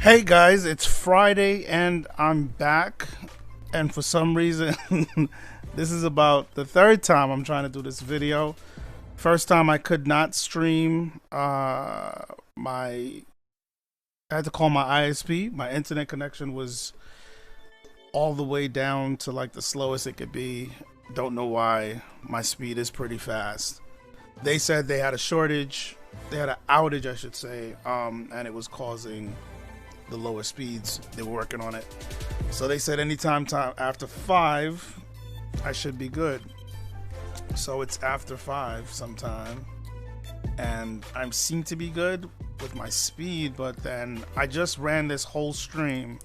Hey guys, it's Friday and I'm back. And for some reason, this is about the third time I'm trying to do this video. First time I could not stream. I had to call my ISP. My internet connection was all the way down to like the slowest it could be. Don't know why. My speed is pretty fast. They said they had a shortage. They had an outage, I should say, and it was causing the lower speeds. They were working on it. So they said anytime after 5, I should be good. So it's after 5 sometime. And I seem to be good with my speed, but then I just ran this whole stream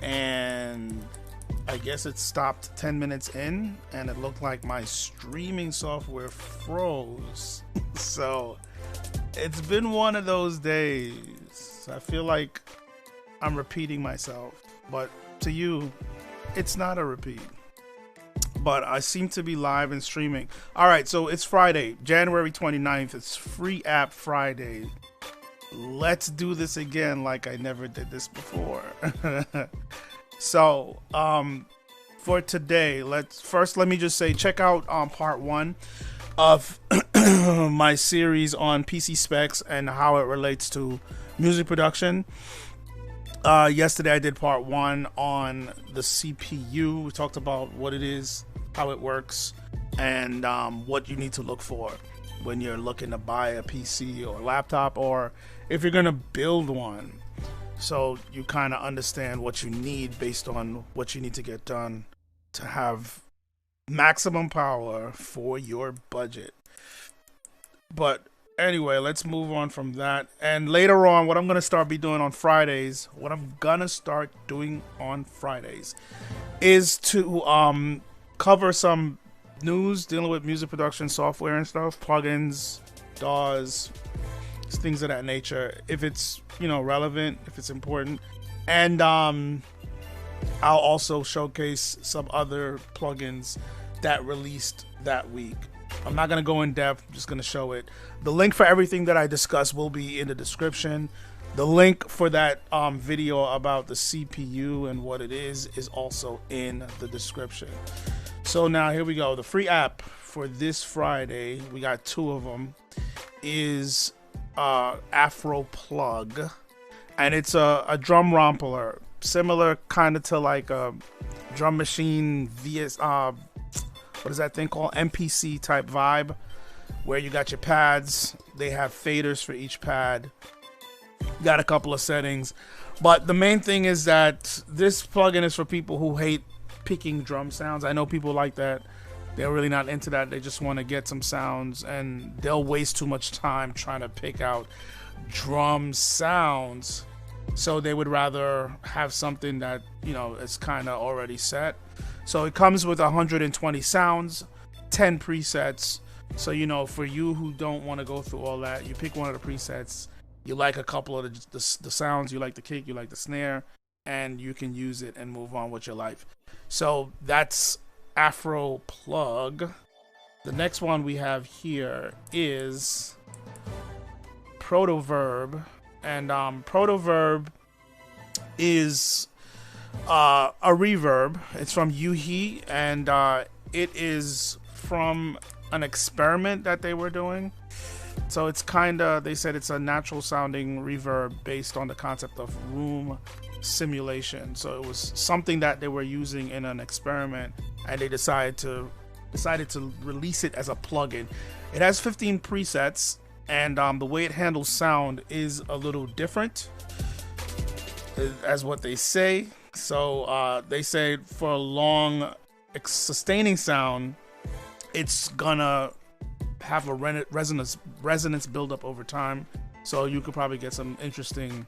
and I guess it stopped 10 minutes in and it looked like my streaming software froze. So it's been one of those days. I feel like I'm repeating myself, but to you, it's not a repeat. But I seem to be live and streaming. All right, so it's Friday, January 29th. It's Free App Friday. Let's do this again like I never did this before. So, for today, let me just say, check out part 1 of my series on PC specs and how it relates to music production. Yesterday I did part 1 on the CPU. We talked about what it is, how it works, and what you need to look for when you're looking to buy a PC or laptop, or if you're gonna build one, so you kind of understand what you need based on what you need to get done to have maximum power for your budget. But anyway, let's move on from that. And later on, what I'm gonna start doing on Fridays is to cover some news dealing with music production software and stuff, plugins, DAWs, things of that nature, if it's, you know, relevant, if it's important. And I'll also showcase some other plugins that released that week. I'm not going to go in depth, I'm just going to show it. The link for everything that I discuss will be in the description. The link for that video about the CPU and what it is also in the description. So now here we go. The free app for this Friday, we got 2 of them, is AfroPLUG. And it's a drum rompler, similar kind of to like a drum machine what is that thing called? MPC type vibe, where you got your pads. They have faders for each pad. You got a couple of settings. But the main thing is that this plugin is for people who hate picking drum sounds. I know people like that. They're really not into that. They just want to get some sounds, and they'll waste too much time trying to pick out drum sounds. So they would rather have something that, you know, is kind of already set. So it comes with 120 sounds, 10 presets. So, you know, for you who don't want to go through all that, you pick one of the presets. You like a couple of the sounds, you like the kick, you like the snare, and you can use it and move on with your life. So that's AfroPLUG. The next one we have here is Protoverb. And Protoverb is a reverb. It's from Yuhi, and it is from an experiment that they were doing. So it's kind of, they said it's a natural sounding reverb based on the concept of room simulation. So it was something that they were using in an experiment, and they decided to release it as a plugin. It has 15 presets, and the way it handles sound is a little different, as what they say. So they say for a long sustaining sound, it's gonna have a resonance build up over time. So you could probably get some interesting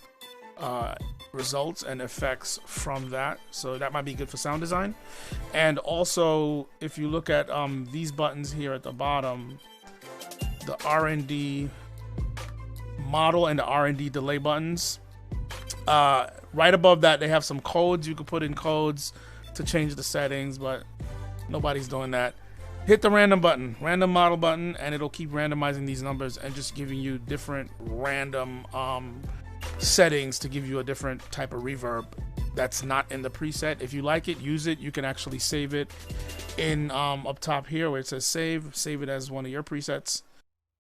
results and effects from that. So that might be good for sound design. And also, if you look at these buttons here at the bottom, the R&D model and the R&D delay buttons, right above that they have some codes. You could put in codes to change the settings, but nobody's doing that. Hit the random model button, and it'll keep randomizing these numbers and just giving you different random settings to give you a different type of reverb that's not in the preset. If you like it, use it. You can actually save it in up top here where it says save it as one of your presets.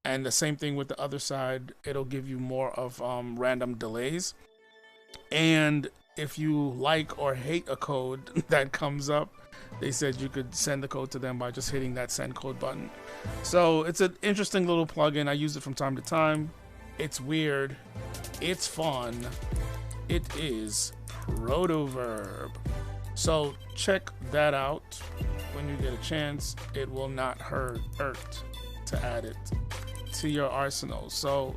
And the same thing with the other side, it'll give you more of random delays. And if you like or hate a code that comes up, they said you could send the code to them by just hitting that send code button. So it's an interesting little plugin. I use it from time to time. It's weird. It's fun. It is Protoverb. So check that out when you get a chance. It will not hurt to add it to your arsenal. So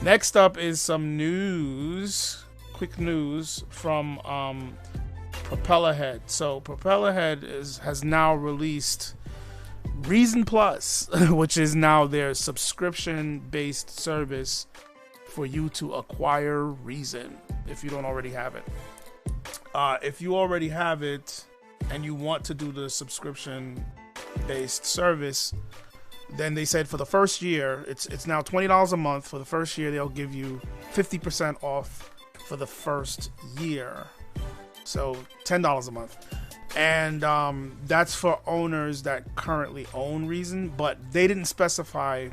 next up is some news, quick news from Propellerhead. So Propellerhead has now released Reason Plus, which is now their subscription-based service for you to acquire Reason if you don't already have it. If you already have it and you want to do the subscription-based service, then they said for the first year, it's now $20 a month. For the first year, they'll give you 50% off for the first year. So $10 a month. And that's for owners that currently own Reason, but they didn't specify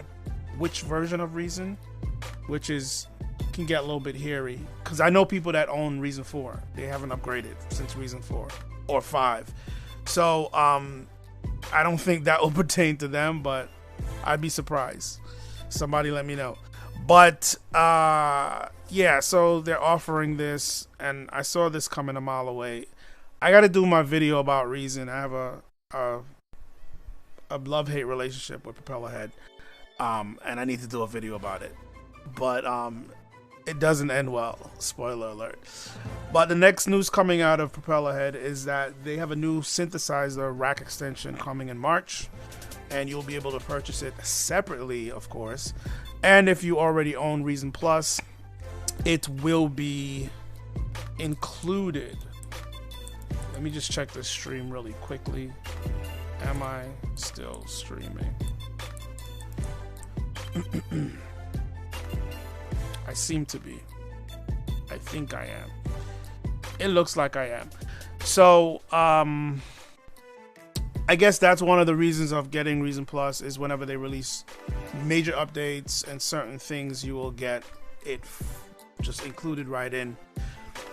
which version of Reason, which can get a little bit hairy. Because I know people that own Reason 4. They haven't upgraded since Reason 4 or 5. So I don't think that will pertain to them, but I'd be surprised. Somebody let me know. But yeah, so they're offering this, and I saw this coming a mile away. I got to do my video about Reason. I have a love-hate relationship with Propellerhead, and I need to do a video about it. But it doesn't end well. Spoiler alert. But the next news coming out of Propellerhead is that they have a new synthesizer rack extension coming in March, and you'll be able to purchase it separately, of course. And if you already own Reason Plus, it will be included. Let me just check the stream really quickly. Am I still streaming? I seem to be. I think I am. It looks like I am. So, I guess that's one of the reasons of getting Reason Plus is whenever they release major updates and certain things, you will get it just included right in.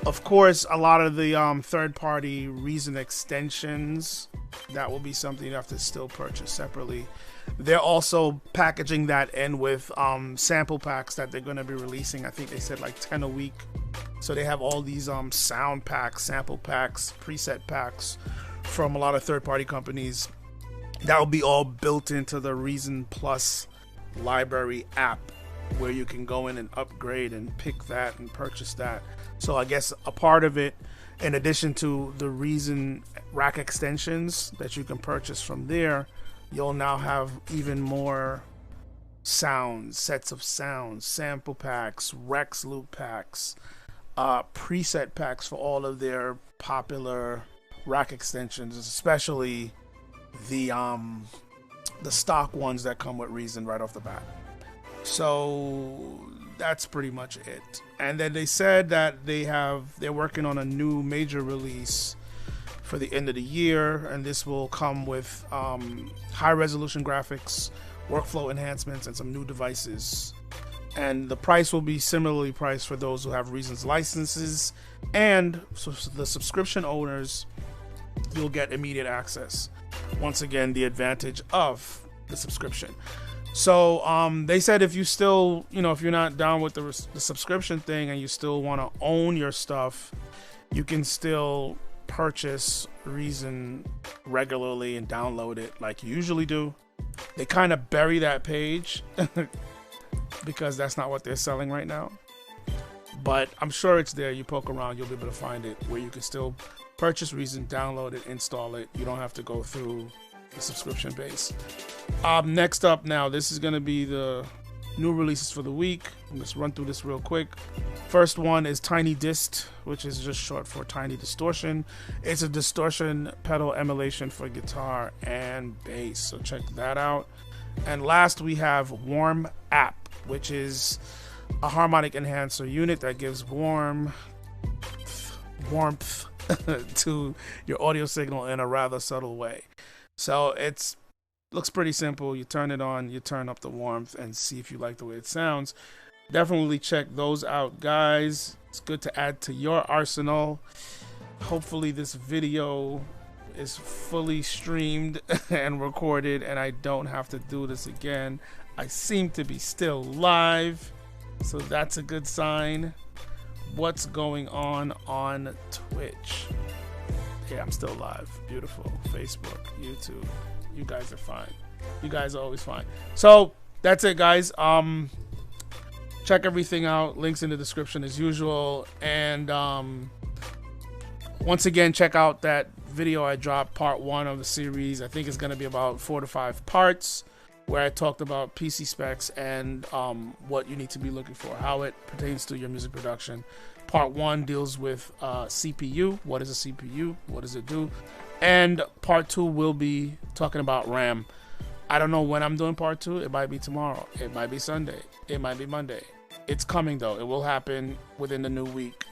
Of course, a lot of the third-party Reason extensions, that will be something you have to still purchase separately. They're also packaging that in with sample packs that they're going to be releasing. I think they said like 10 a week. So they have all these sound packs, sample packs, preset packs from a lot of third-party companies. That will be all built into the Reason Plus library app, where you can go in and upgrade and pick that and purchase that. So I guess a part of it, in addition to the Reason rack extensions that you can purchase from there, you'll now have even more sounds, sets of sounds, sample packs, Rex loop packs, preset packs for all of their popular rack extensions, especially the stock ones that come with Reason right off the bat. So that's pretty much it. And then they said that they're working on a new major release for the end of the year, and this will come with high resolution graphics, workflow enhancements, and some new devices. And the price will be similarly priced for those who have Reason's licenses, and so the subscription owners, you'll get immediate access. Once again, the advantage of the subscription. So they said if you still, if you're not down with the subscription thing and you still want to own your stuff, you can still purchase Reason regularly and download it like you usually do. They kind of bury that page because that's not what they're selling right now. But I'm sure it's there. You poke around, you'll be able to find it where you can still purchase Reason, download it, install it. You don't have to go through the subscription base. Next up now, this is going to be the new releases for the week. Let's run through this real quick. First one is Tiny Dist, which is just short for Tiny Distortion. It's a distortion pedal emulation for guitar and bass, so check that out. And last we have Warm App, which is a harmonic enhancer unit that gives warmth to your audio signal in a rather subtle way. So it's looks pretty simple. You turn it on, you turn up the warmth, and see if you like the way it sounds. Definitely check those out, guys. It's good to add to your arsenal. Hopefully this video is fully streamed and recorded and I don't have to do this again. I seem to be still live, so that's a good sign. What's going on Twitch? Yeah, I'm still live. Beautiful. Facebook, YouTube. You guys are fine. You guys are always fine. So that's it, guys. Check everything out. Links in the description as usual. And once again, check out that video I dropped, part 1 of the series. I think it's going to be about 4 to 5 parts, where I talked about PC specs and what you need to be looking for, how it pertains to your music production. Part 1 deals with CPU. What is a CPU? What does it do? And part 2 will be talking about RAM. I don't know when I'm doing part 2. It might be tomorrow. It might be Sunday. It might be Monday. It's coming though. It will happen within the new week.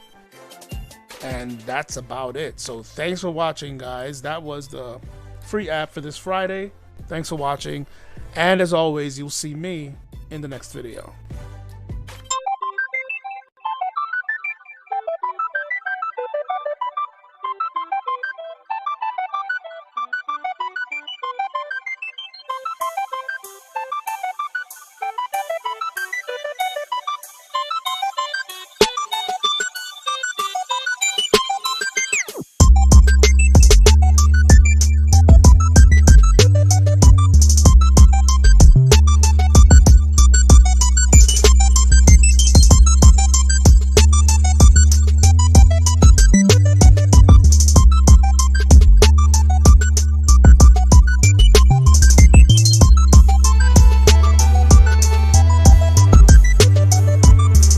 And that's about it. So thanks for watching, guys. That was the free app for this Friday. Thanks for watching. And as always, you'll see me in the next video.